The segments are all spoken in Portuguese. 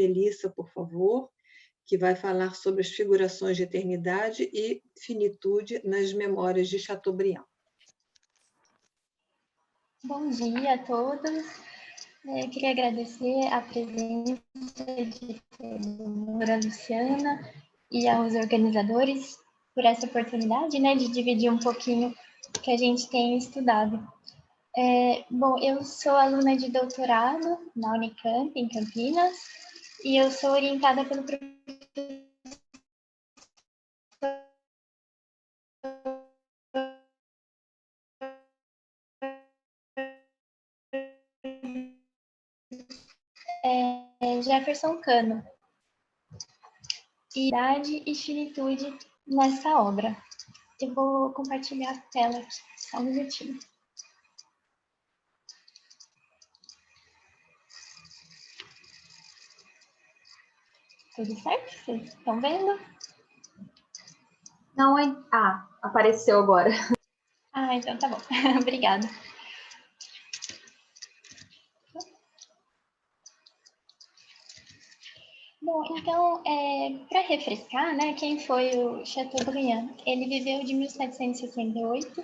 Melissa, por favor, que vai falar sobre as figurações de eternidade e finitude nas memórias de Chateaubriand. Bom dia a todos. Eu queria agradecer a presença de a Luciana e aos organizadores por essa oportunidade, né, de dividir um pouquinho o que a gente tem estudado. Bom, eu sou aluna de doutorado na Unicamp, em Campinas, e eu sou orientada pelo professor Jefferson Cano, idade e finitude nessa obra. Eu vou compartilhar a tela aqui, só um minutinho. Tudo certo? Vocês estão vendo? Não, apareceu agora. Então tá bom. Obrigada. Bom, então, para refrescar, né, quem foi o Chateaubriand? Ele viveu de 1768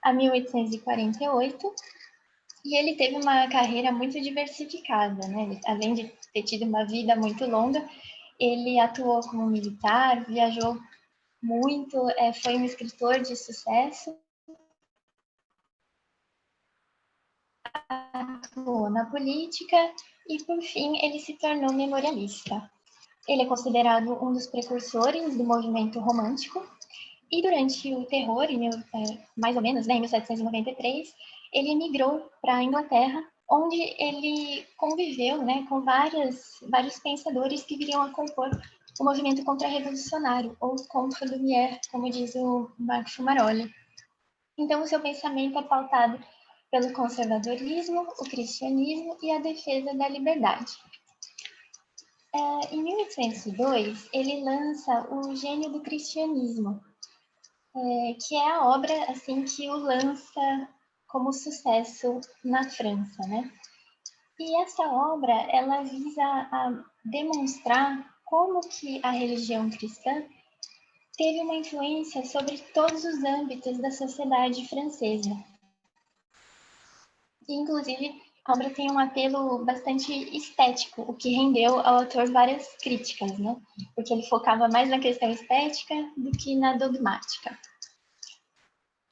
a 1848 e ele teve uma carreira muito diversificada, né? Ele, além de ter tido uma vida muito longa, ele atuou como militar, viajou muito, foi um escritor de sucesso, atuou na política e, por fim, ele se tornou memorialista. Ele é considerado um dos precursores do movimento romântico e durante o terror, mais ou menos, em 1793, ele emigrou para a Inglaterra, onde ele conviveu, né, com vários pensadores que viriam a compor o movimento contra-revolucionário, ou contre-Lumière, como diz o Marco Fumaroli. Então, o seu pensamento é pautado pelo conservadorismo, o cristianismo e a defesa da liberdade. Em 1802, ele lança O Gênio do Cristianismo, que é a obra assim que o lança como sucesso na França, né? E essa obra, ela visa a demonstrar como que a religião cristã teve uma influência sobre todos os âmbitos da sociedade francesa. E, inclusive, a obra tem um apelo bastante estético, o que rendeu ao autor várias críticas, né? Porque ele focava mais na questão estética do que na dogmática.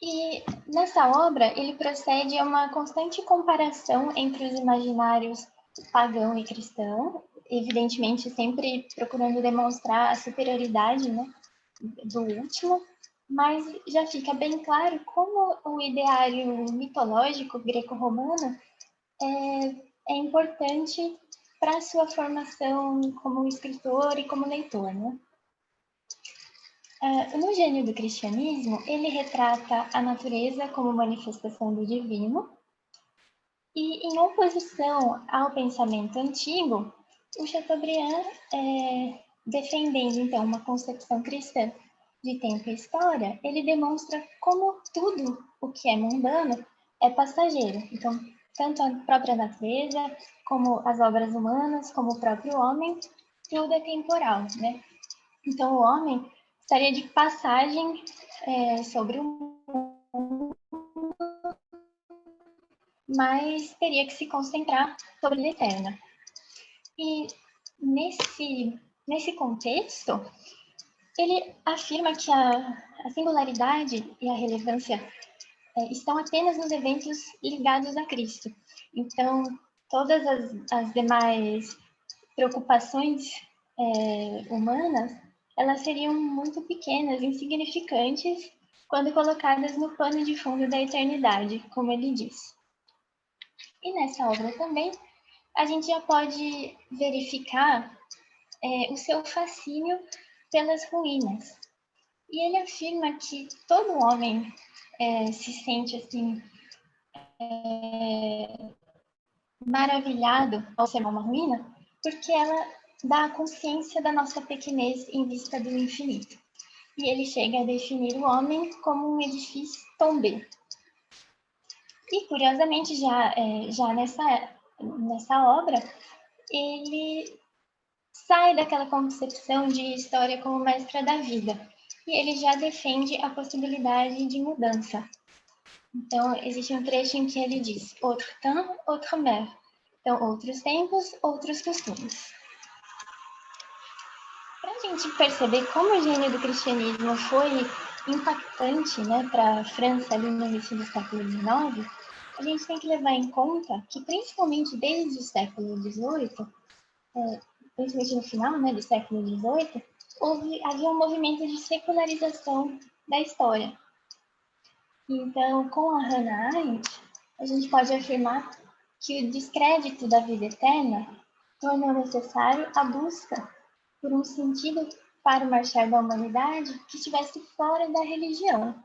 E nessa obra, ele procede a uma constante comparação entre os imaginários pagão e cristão, evidentemente sempre procurando demonstrar a superioridade, né, do último, mas já fica bem claro como o ideário mitológico greco-romano é importante para a sua formação como escritor e como leitor, né? No Gênio do Cristianismo, ele retrata a natureza como manifestação do divino e, em oposição ao pensamento antigo, o Chateaubriand, defendendo, então, uma concepção cristã de tempo e história, ele demonstra como tudo o que é mundano é passageiro. Então, tanto a própria natureza, como as obras humanas, como o próprio homem, tudo é temporal, né? Então, o homem estaria de passagem sobre o mundo, mas teria que se concentrar sobre a eterna. E nesse contexto, ele afirma que a singularidade e a relevância estão apenas nos eventos ligados a Cristo. Então, todas as demais preocupações humanas, elas seriam muito pequenas, insignificantes, quando colocadas no pano de fundo da eternidade, como ele diz. E nessa obra também, a gente já pode verificar o seu fascínio pelas ruínas. E ele afirma que todo homem se sente assim maravilhado ao ser uma ruína, porque ela dá a consciência da nossa pequenez em vista do infinito. E ele chega a definir o homem como um edifício tombé. E, curiosamente, já nessa obra, ele sai daquela concepção de história como mestra da vida, e ele já defende a possibilidade de mudança. Então, existe um trecho em que ele diz: autre temps, autre mère. Então, outros tempos, outros costumes. Para a gente perceber como o gênio do cristianismo foi impactante, né, para a França ali no início do século XIX, a gente tem que levar em conta que, principalmente desde o século XVIII, principalmente no final, né, do século XVIII, havia um movimento de secularização da história. Então, com a Hannah Arendt, a gente pode afirmar que o descrédito da vida eterna tornou necessário a busca por um sentido para o marchar da humanidade que estivesse fora da religião.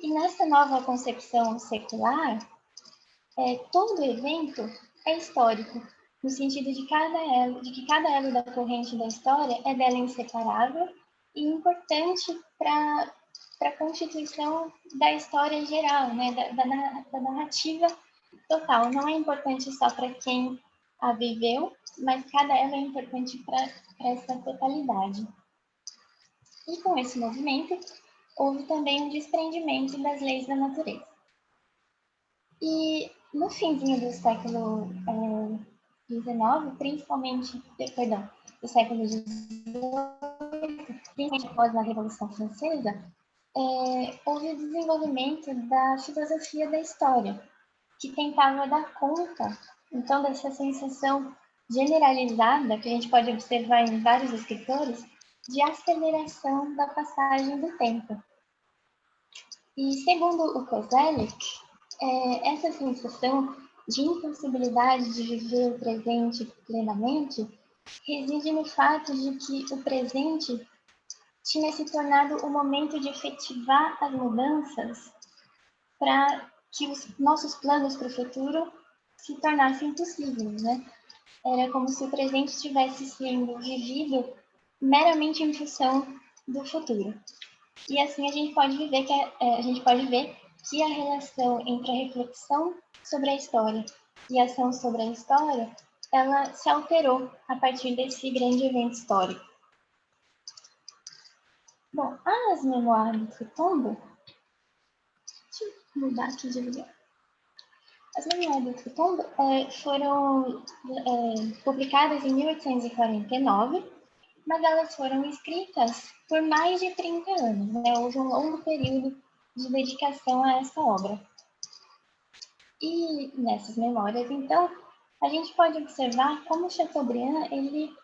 E nessa nova concepção secular, todo evento é histórico, no sentido de que cada elo da corrente da história é dela inseparável e importante para a constituição da história geral, né, da narrativa total. Não é importante só para quem a viveu, mas cada elo é importante para essa totalidade. E com esse movimento, houve também um desprendimento das leis da natureza. E no finzinho do século XIX, principalmente, do século XVIII, principalmente após a Revolução Francesa, houve o desenvolvimento da filosofia da história, que tentava dar conta, então, dessa sensação generalizada, que a gente pode observar em vários escritores, de aceleração da passagem do tempo. E, segundo o Koselleck, essa sensação de impossibilidade de viver o presente plenamente reside no fato de que o presente tinha se tornado o momento de efetivar as mudanças para que os nossos planos para o futuro se tornassem possíveis, né? Era como se o presente estivesse sendo vivido meramente em função do futuro. E assim a gente pode ver que a relação entre a reflexão sobre a história e a ação sobre a história, ela se alterou a partir desse grande evento histórico. Bom, as Memórias do Tombo, deixa eu mudar aqui de lugar. As Memórias do Tombo foram publicadas em 1849, mas elas foram escritas por mais de 30 anos, né? Houve um longo período de dedicação a essa obra. E nessas memórias, então, a gente pode observar como Chateaubriand ele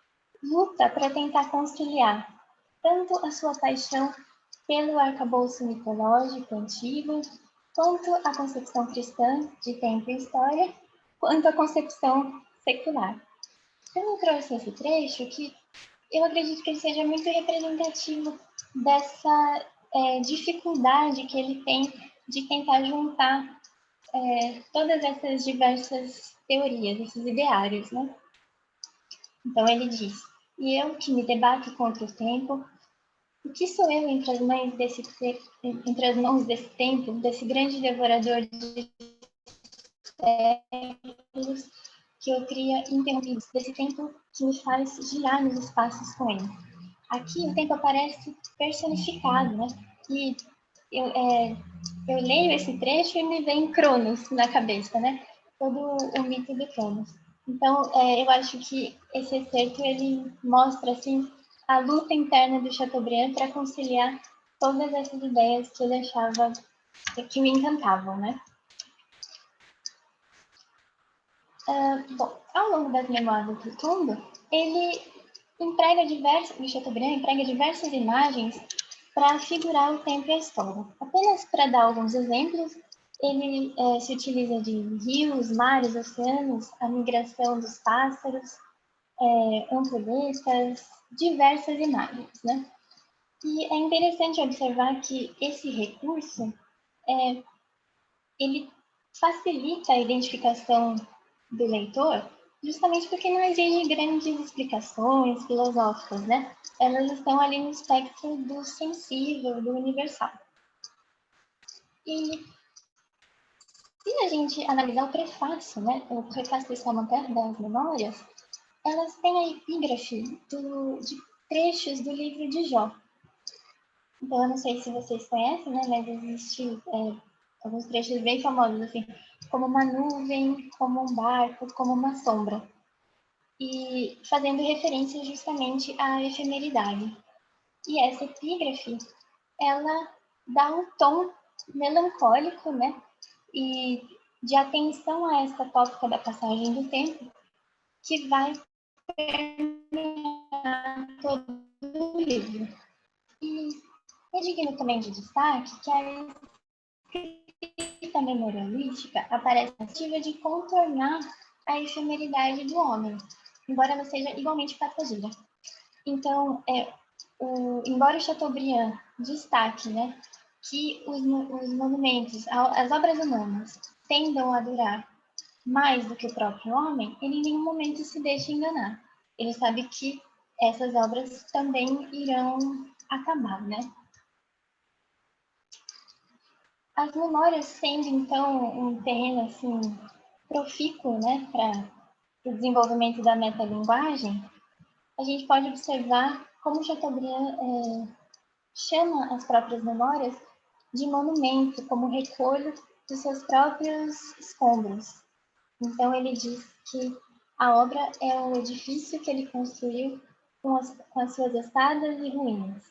luta para tentar conciliar tanto a sua paixão pelo arcabouço mitológico antigo, quanto a concepção cristã de tempo e história, quanto a concepção secular. Eu trouxe esse trecho que eu acredito que ele seja muito representativo dessa dificuldade que ele tem de tentar juntar todas essas diversas teorias, esses ideários, né? Então ele diz: e eu que me debato contra o tempo, o que sou eu entre as mãos desse tempo, desse grande devorador de séculos que eu cria interrompidos, desse tempo que me faz girar nos espaços com ele? Aqui o tempo aparece personificado, né? E eu leio esse trecho e me vem Cronos na cabeça, né? Todo o mito do Cronos. Então, eu acho que esse excerto, ele mostra, assim, a luta interna do Chateaubriand para conciliar todas essas ideias que ele achava que o encantavam, né? Bom, ao longo das Memórias do Tombo, ele o Chateaubriand emprega diversas imagens para figurar o tempo e a história. Apenas para dar alguns exemplos, ele se utiliza de rios, mares, oceanos, a migração dos pássaros, ampulhetas, diversas imagens, né? E é interessante observar que esse recurso, ele facilita a identificação do leitor, justamente porque não exige grandes explicações filosóficas, né? Elas estão ali no espectro do sensível, do universal. E se a gente analisar o prefácio, né, o prefácio desse Commentaire das Memórias, elas têm a epígrafe de trechos do livro de Jó. Então, eu não sei se vocês conhecem, né? Mas existe alguns trechos bem famosos, assim, como uma nuvem, como um barco, como uma sombra. E fazendo referência justamente à efemeridade. E essa epígrafe, ela dá um tom melancólico, né? E de atenção a essa tópica da passagem do tempo, que vai permear todo o livro. E é digno também de destaque que a escrita memorialística aparece na tentativa de contornar a efemeridade do homem, embora ela seja igualmente passageira. Então, embora o Chateaubriand destaque, né, que os monumentos, as obras humanas, tendam a durar mais do que o próprio homem, ele em nenhum momento se deixa enganar. Ele sabe que essas obras também irão acabar, né? As memórias sendo, então, um terreno, assim, profícuo, né, para o desenvolvimento da metalinguagem, a gente pode observar como Chateaubriand chama as próprias memórias de monumento, como recolho dos seus próprios escombros. Então, ele diz que a obra é o edifício que ele construiu com as suas estadas e ruínas.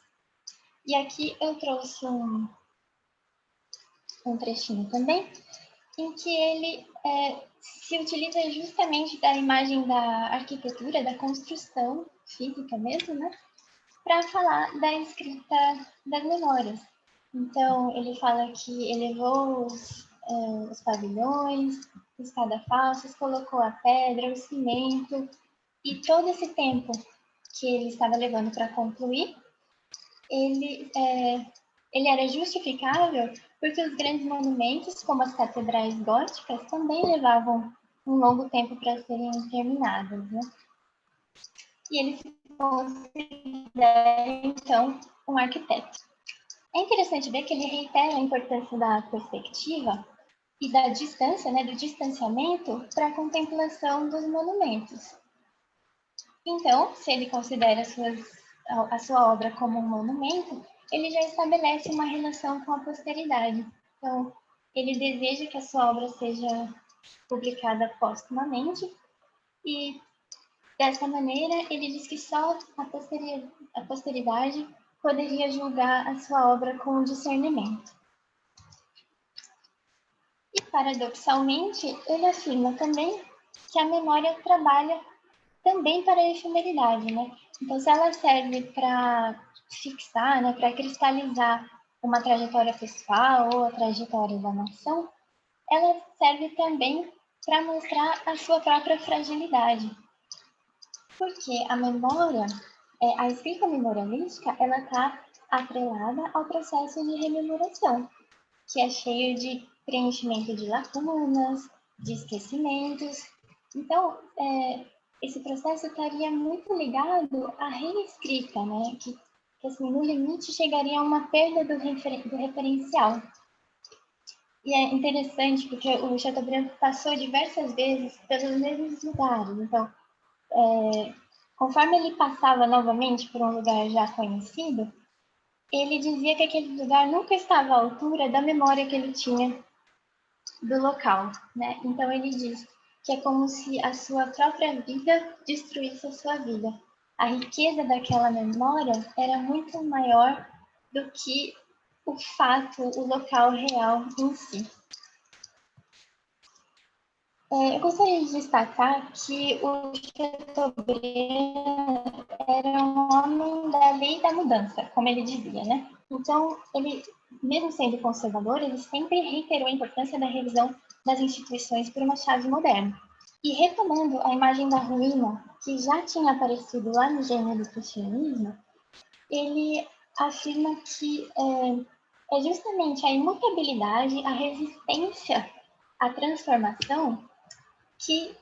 E aqui eu trouxe um trechinho também, em que ele se utiliza justamente da imagem da arquitetura, da construção física mesmo, né? Para falar da escrita das memórias. Então, ele fala que elevou os pavilhões, os cadafalsos, colocou a pedra, o cimento, e todo esse tempo que ele estava levando para concluir, ele era justificável porque os grandes monumentos, como as catedrais góticas, também levavam um longo tempo para serem terminadas, né? E ele se considera, então, um arquiteto. É interessante ver que ele reitera a importância da perspectiva e da distância, né, do distanciamento para a contemplação dos monumentos. Então, se ele considera a sua obra como um monumento, ele já estabelece uma relação com a posteridade. Então, ele deseja que a sua obra seja publicada póstumamente e, dessa maneira, ele diz que só a posteridade poderia julgar a sua obra com discernimento. E, paradoxalmente, ele afirma também que a memória trabalha também para a efemeridade, né? Então, se ela serve para fixar, né, para cristalizar uma trajetória pessoal ou a trajetória da nação, ela serve também para mostrar a sua própria fragilidade. Porque a memória, a escrita memorialística, ela está atrelada ao processo de rememoração, que é cheio de preenchimento de lacunas, de esquecimentos. Então, esse processo estaria muito ligado à reescrita, né? Que assim, no limite chegaria a uma perda do referencial. E é interessante porque o Chateaubriand passou diversas vezes pelos mesmos lugares. Então, conforme ele passava novamente por um lugar já conhecido, ele dizia que aquele lugar nunca estava à altura da memória que ele tinha do local, né? Então ele diz que é como se a sua própria vida destruísse a sua vida. A riqueza daquela memória era muito maior do que o fato, o local real em si. Eu gostaria de destacar que o Chateaubriand era um homem da lei da mudança, como ele dizia, né? Então, ele, mesmo sendo conservador, ele sempre reiterou a importância da revisão das instituições por uma chave moderna. E retomando a imagem da ruína, que já tinha aparecido lá no Gênio do Cristianismo, ele afirma que é justamente a imutabilidade, a resistência à transformação que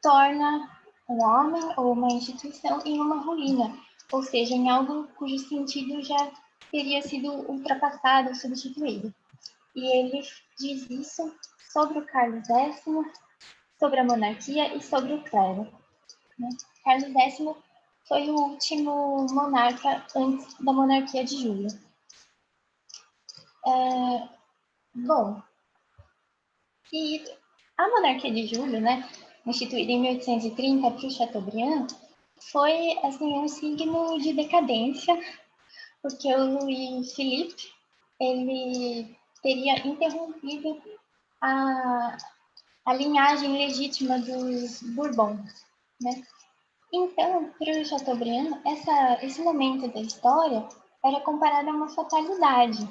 torna um homem ou uma instituição em uma ruína, ou seja, em algo cujo sentido já teria sido ultrapassado, substituído. E ele diz isso sobre o Carlos X, sobre a monarquia e sobre o clero, né? Carlos X foi o último monarca antes da monarquia de Júlio. Bom, e a monarquia de Júlio, né, instituída em 1830 por Chateaubriand, foi assim, um signo de decadência, porque o Luís Filipe ele teria interrompido a linhagem legítima dos Bourbons, né? Então, para o Chateaubriand, esse momento da história era comparado a uma fatalidade.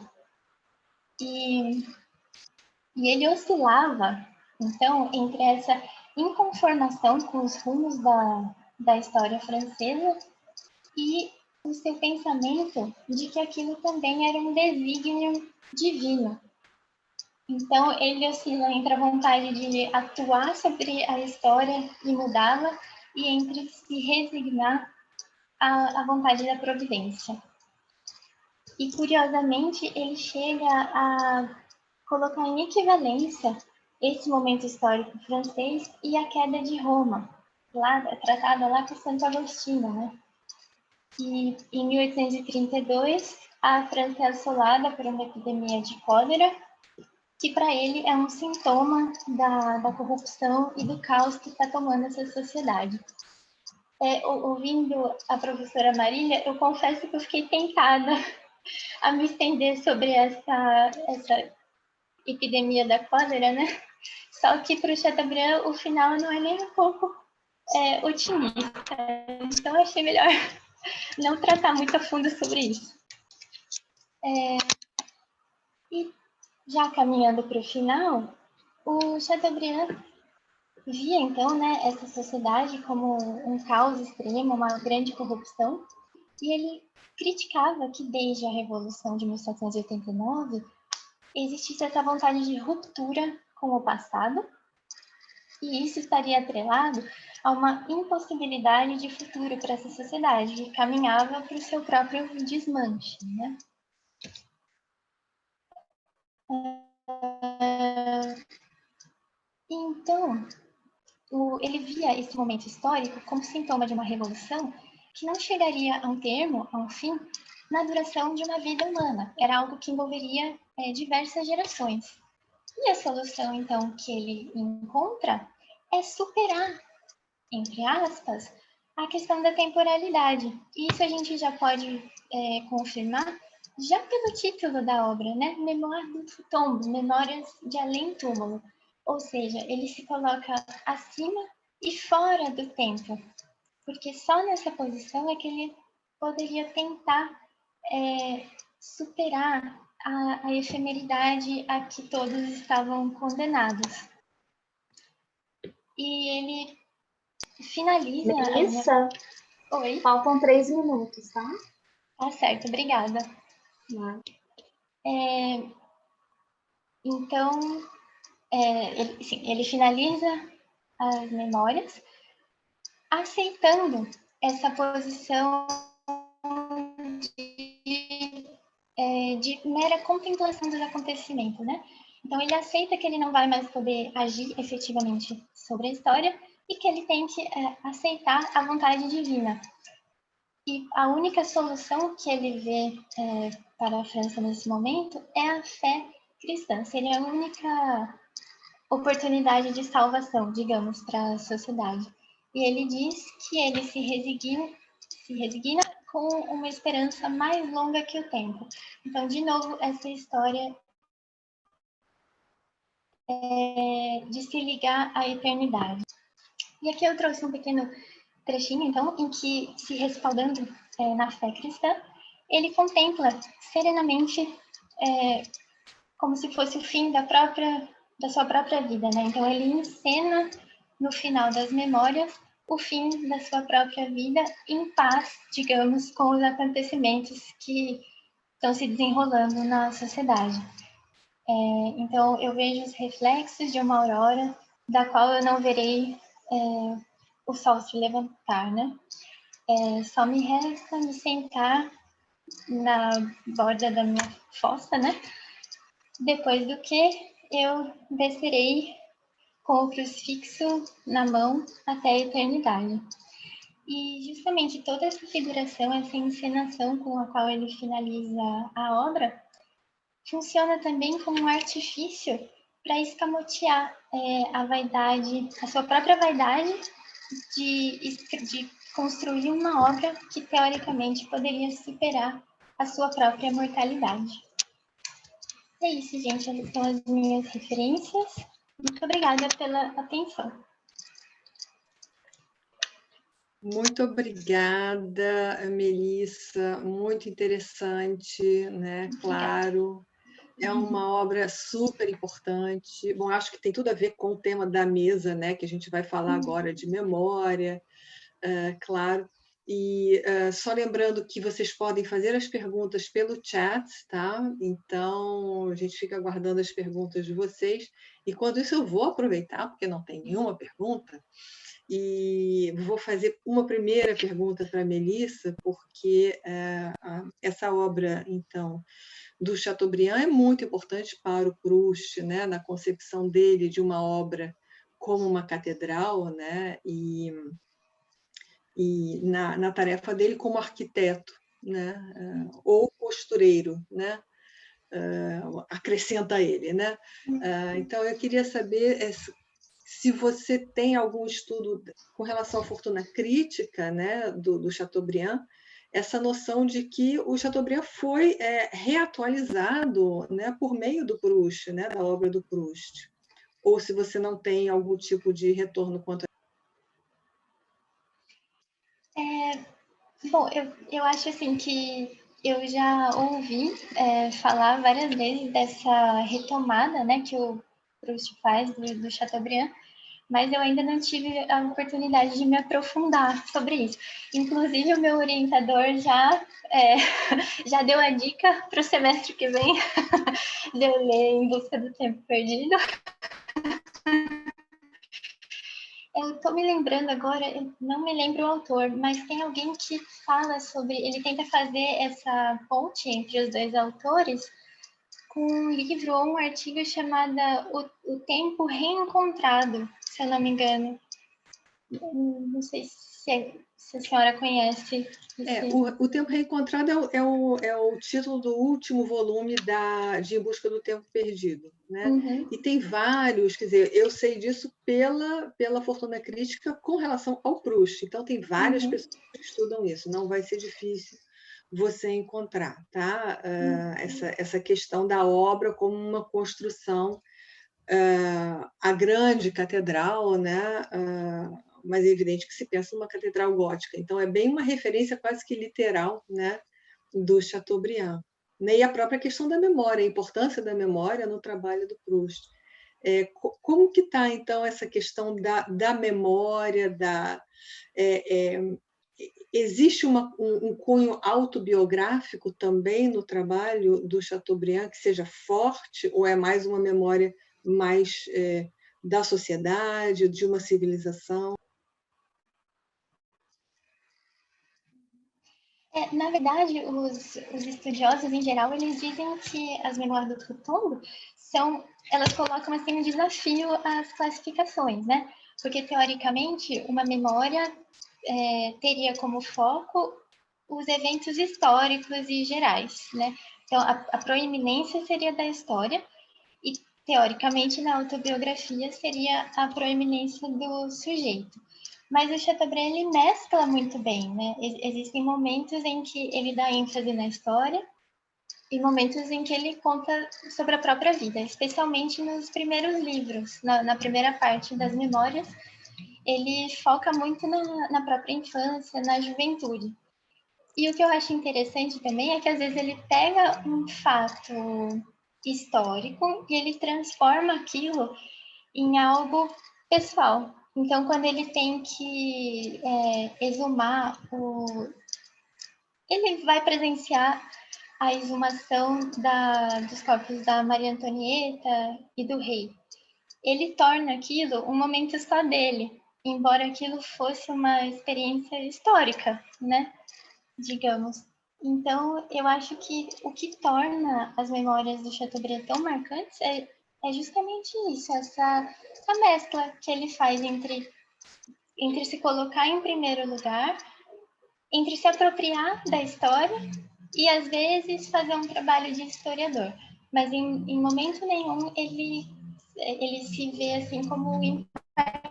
E ele oscilava, então, entre essa inconformação com os rumos da história francesa e o seu pensamento de que aquilo também era um desígnio divino. Então, ele oscila entre a vontade de atuar sobre a história e mudá-la e entre se resignar à vontade da providência. E, curiosamente, ele chega a colocar em equivalência esse momento histórico francês e a queda de Roma, tratada lá por Santo Agostinho, né? E em 1832, a França é assolada por uma epidemia de cólera, que para ele é um sintoma da corrupção e do caos que está tomando essa sociedade. Ouvindo a professora Marília, eu confesso que eu fiquei tentada a me estender sobre essa epidemia da cólera, né? Só que para o Chateaubriand o final não é nem um pouco otimista. Então eu achei melhor não tratar muito a fundo sobre isso. E já caminhando para o final, o Chateaubriand via então, né, essa sociedade como um caos extremo, uma grande corrupção, e ele criticava que desde a Revolução de 1789 existisse essa vontade de ruptura com o passado, e isso estaria atrelado a uma impossibilidade de futuro para essa sociedade, que caminhava para o seu próprio desmanche, né? Então, ele via esse momento histórico como sintoma de uma revolução que não chegaria a um termo, a um fim, na duração de uma vida humana. Era algo que envolveria diversas gerações. E a solução, então, que ele encontra é superar, entre aspas, a questão da temporalidade. E isso a gente já pode confirmar já pelo título da obra, né? Mémoires du tombe, Memórias de Além Túmulo. Ou seja, ele se coloca acima e fora do tempo, porque só nessa posição é que ele poderia tentar superar a efemeridade a que todos estavam condenados. E ele finaliza... Melissa, Oi? faltam 3 minutos, tá? Tá certo, obrigada. Então, ele finaliza as memórias aceitando essa posição de mera contemplação dos acontecimentos, né? Então, ele aceita que ele não vai mais poder agir efetivamente sobre a história e que ele tem que aceitar a vontade divina. E a única solução que ele vê para a França nesse momento é a fé cristã. Seria a única oportunidade de salvação, digamos, para a sociedade. E ele diz que ele se resigna com uma esperança mais longa que o tempo. Então, de novo, essa história de se ligar à eternidade. E aqui eu trouxe um pequeno trechinho, então, em que, se respaldando na fé cristã, ele contempla serenamente como se fosse o fim da sua própria vida, né? Então, ele encena no final das memórias o fim da sua própria vida em paz, digamos, com os acontecimentos que estão se desenrolando na sociedade. Então, eu vejo os reflexos de uma aurora da qual eu não verei o sol se levantar, né? Só me resta me sentar na borda da minha fossa, né? Depois do que eu descerei com o crucifixo na mão até a eternidade. E justamente toda essa figuração, essa encenação com a qual ele finaliza a obra, funciona também como um artifício para escamotear a vaidade, a sua própria vaidade de construir uma obra que teoricamente poderia superar a sua própria mortalidade. É isso, gente. Essas são as minhas referências. Muito obrigada pela atenção. Muito obrigada, Melissa. Muito interessante, né? Claro. É uma obra super importante. Bom, acho que tem tudo a ver com o tema da mesa, né? Que a gente vai falar agora de memória, claro. E só lembrando que vocês podem fazer as perguntas pelo chat, tá? Então, a gente fica aguardando as perguntas de vocês. E quando isso eu vou aproveitar, porque não tem nenhuma pergunta, e vou fazer uma primeira pergunta para a Melissa, porque essa obra, então, do Chateaubriand é muito importante para o Proust, né? Na concepção dele de uma obra como uma catedral, né? E na tarefa dele como arquiteto, né? Ou costureiro, né? Acrescenta ele, né? Então, eu queria saber se você tem algum estudo com relação à fortuna crítica, né, do Chateaubriand, essa noção de que o Chateaubriand foi reatualizado, né, por meio do Proust, né, da obra do Proust. Ou se você não tem algum tipo de retorno quanto a... Bom, eu acho assim que eu já ouvi falar várias vezes dessa retomada, né, que o Proust faz do Chateaubriand, mas eu ainda não tive a oportunidade de me aprofundar sobre isso. Inclusive, o meu orientador já deu a dica para o semestre que vem de eu ler Em Busca do Tempo Perdido. Eu estou me lembrando agora, eu não me lembro o autor, mas tem alguém que fala sobre... Ele tenta fazer essa ponte entre os dois autores com um livro ou um artigo chamado O Tempo Reencontrado, se eu não me engano. Não sei se a senhora conhece. O Tempo Reencontrado é o título do último volume de Em Busca do Tempo Perdido, né? Uhum. E tem vários, quer dizer, eu sei disso pela fortuna crítica com relação ao Proust. Então, tem várias pessoas que estudam isso, não vai ser difícil você encontrar, tá? Essa questão da obra como uma construção, a grande catedral, né? Mas é evidente que se pensa numa catedral gótica. Então, é bem uma referência quase que literal, né, do Chateaubriand. E a própria questão da memória, a importância da memória no trabalho do Proust. Como que está, então, essa questão da memória, existe um cunho autobiográfico também no trabalho do Chateaubriand que seja forte, ou é mais uma memória mais da sociedade, de uma civilização? Na verdade, os estudiosos, em geral, eles dizem que as memórias do Cthulhu elas colocam assim um desafio às classificações, né? Porque, teoricamente, uma memória teria como foco os eventos históricos e gerais, né? Então, a proeminência seria da história e, teoricamente, na autobiografia seria a proeminência do sujeito. Mas o Chateaubriand, ele mescla muito bem, né? Existem momentos em que ele dá ênfase na história e momentos em que ele conta sobre a própria vida, especialmente nos primeiros livros, na primeira parte das memórias, ele foca muito na própria infância, na juventude. E o que eu acho interessante também é que às vezes ele pega um fato histórico e ele transforma aquilo em algo pessoal. Então, quando ele tem que exumar ele vai presenciar a exumação dos corpos da Maria Antonieta e do rei. Ele torna aquilo um momento só dele, embora aquilo fosse uma experiência histórica, né? Digamos. Então, eu acho que o que torna as memórias do Chateaubriand tão marcantes é justamente isso, essa mescla que ele faz entre entre se colocar em primeiro lugar, entre se apropriar da história e, às vezes, fazer um trabalho de historiador. Mas, em momento nenhum, ele se vê assim como imparcial.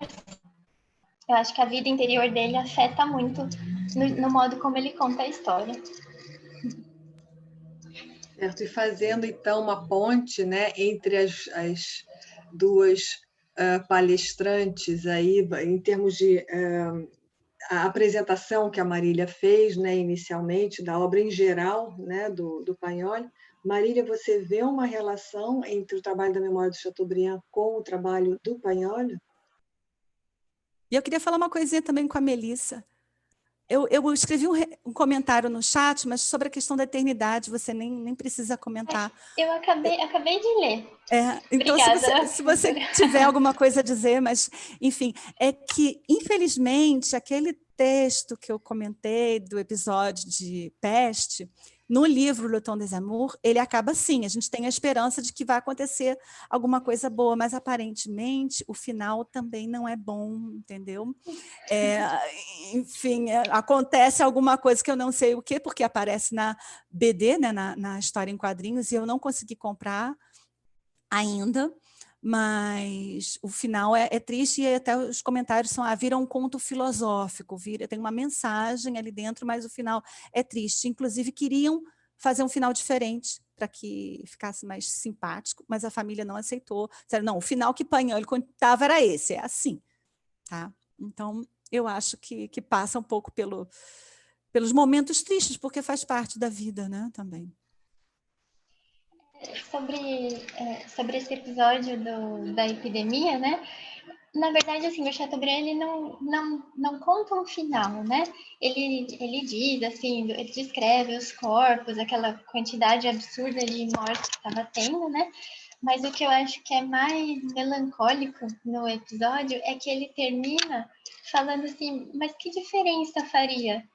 Eu acho que a vida interior dele afeta muito no modo como ele conta a história. Certo, e fazendo, então, uma ponte, né, entre as duas palestrantes aí, em termos de a apresentação que a Marília fez, né, inicialmente, da obra em geral, né, do Pagnoli. Marília, você vê uma relação entre o trabalho da Memória do Chateaubriand com o trabalho do Pagnoli? E eu queria falar uma coisinha também com a Melissa. Eu escrevi um comentário no chat, mas sobre a questão da eternidade, você nem precisa comentar. Eu acabei de ler. Então, Obrigada, se você tiver alguma coisa a dizer, mas, enfim, é que, infelizmente, aquele texto que eu comentei do episódio de Peste, no livro Le Temps des Amours, ele acaba assim, a gente tem a esperança de que vai acontecer alguma coisa boa, mas, aparentemente, o final também não é bom, entendeu? Enfim, acontece alguma coisa que eu não sei o quê, porque aparece na BD, né, na história em quadrinhos, e eu não consegui comprar ainda, mas o final é triste, e até os comentários são, vira um conto filosófico, tem uma mensagem ali dentro, mas o final é triste. Inclusive, queriam fazer um final diferente para que ficasse mais simpático, mas a família não aceitou. Disseram, não, o final que Pagnoli contava era esse, é assim. Tá? Então, eu acho que passa um pouco pelos momentos tristes, porque faz parte da vida, né, também. Sobre esse episódio da epidemia, né? Na verdade, assim, o Chateaubriand ele não conta um final, né? Ele diz, assim, ele descreve os corpos, aquela quantidade absurda de mortes que estava tendo, né? Mas o que eu acho que é mais melancólico no episódio é que ele termina falando assim, mas que diferença faria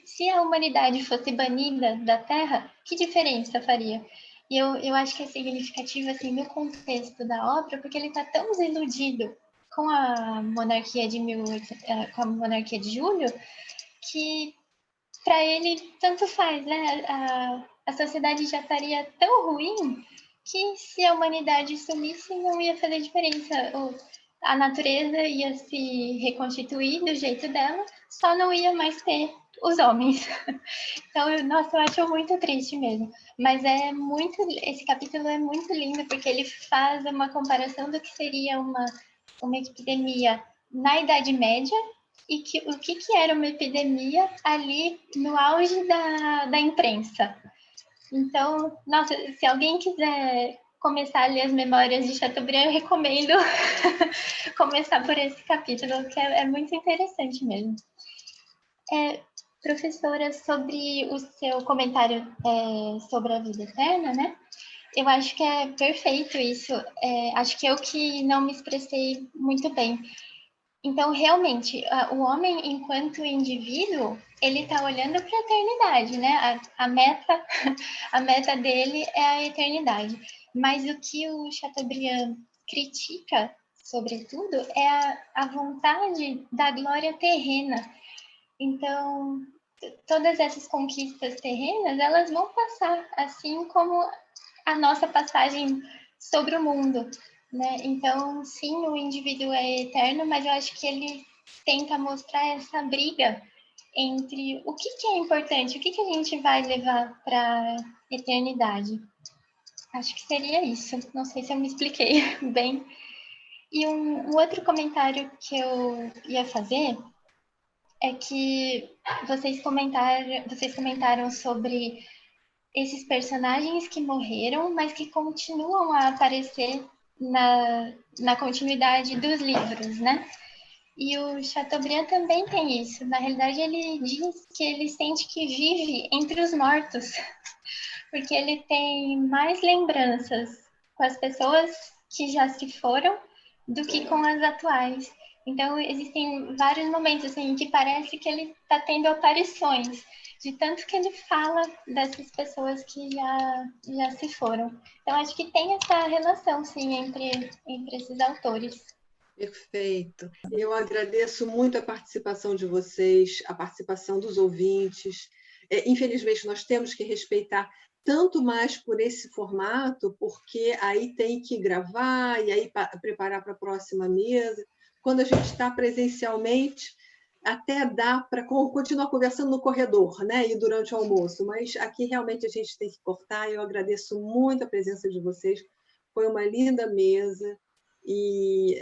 se a humanidade fosse banida da Terra, que diferença faria? E eu acho que é significativo assim, no contexto da obra, porque ele está tão desiludido com a monarquia com a monarquia de Júlio, que para ele tanto faz, né? A sociedade já estaria tão ruim que se a humanidade sumisse não ia fazer diferença. A natureza ia se reconstituir do jeito dela, só não ia mais ter os homens. Então, nossa, eu acho muito triste mesmo. Mas esse capítulo é muito lindo, porque ele faz uma comparação do que seria uma epidemia na Idade Média e o que era uma epidemia ali no auge da imprensa. Então, nossa, se alguém quiser começar a ler as memórias de Chateaubriand, eu recomendo começar por esse capítulo, que é muito interessante mesmo. Professora, sobre o seu comentário sobre a vida eterna, né? Eu acho que é perfeito isso. Acho que eu que não me expressei muito bem. Então, realmente, o homem, enquanto indivíduo, ele está olhando para a eternidade, né? A meta dele é a eternidade. Mas o que o Chateaubriand critica, sobretudo, é a vontade da glória terrena. Então, todas essas conquistas terrenas, elas vão passar, assim como a nossa passagem sobre o mundo, né? Então, sim, o indivíduo é eterno, mas eu acho que ele tenta mostrar essa briga entre o que é importante, o que a gente vai levar para a eternidade. Acho que seria isso. Não sei se eu me expliquei bem. E um outro comentário que eu ia fazer é que vocês comentaram sobre esses personagens que morreram, mas que continuam a aparecer na continuidade dos livros, né? E o Chateaubriand também tem isso. Na realidade, ele diz que ele sente que vive entre os mortos, porque ele tem mais lembranças com as pessoas que já se foram do que com as atuais. Então, existem vários momentos assim, que parece que ele está tendo aparições, de tanto que ele fala dessas pessoas que já se foram. Então, acho que tem essa relação, sim, entre esses autores. Perfeito. Eu agradeço muito a participação de vocês, a participação dos ouvintes. Infelizmente, nós temos que respeitar tanto mais por esse formato, porque aí tem que gravar e aí preparar para a próxima mesa. Quando a gente está presencialmente, até dá para continuar conversando no corredor, né? E durante o almoço, mas aqui realmente a gente tem que cortar. Eu agradeço muito a presença de vocês. Foi uma linda mesa. E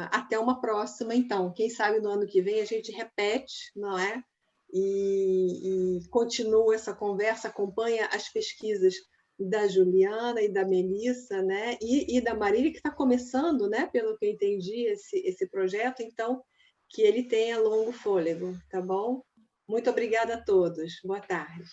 até uma próxima, então. Quem sabe no ano que vem a gente repete, não é? E continua essa conversa, acompanha as pesquisas da Juliana e da Melissa, né? E da Marília, que está começando, né? Pelo que eu entendi, esse projeto, então, que ele tenha longo fôlego, tá bom? Muito obrigada a todos. Boa tarde.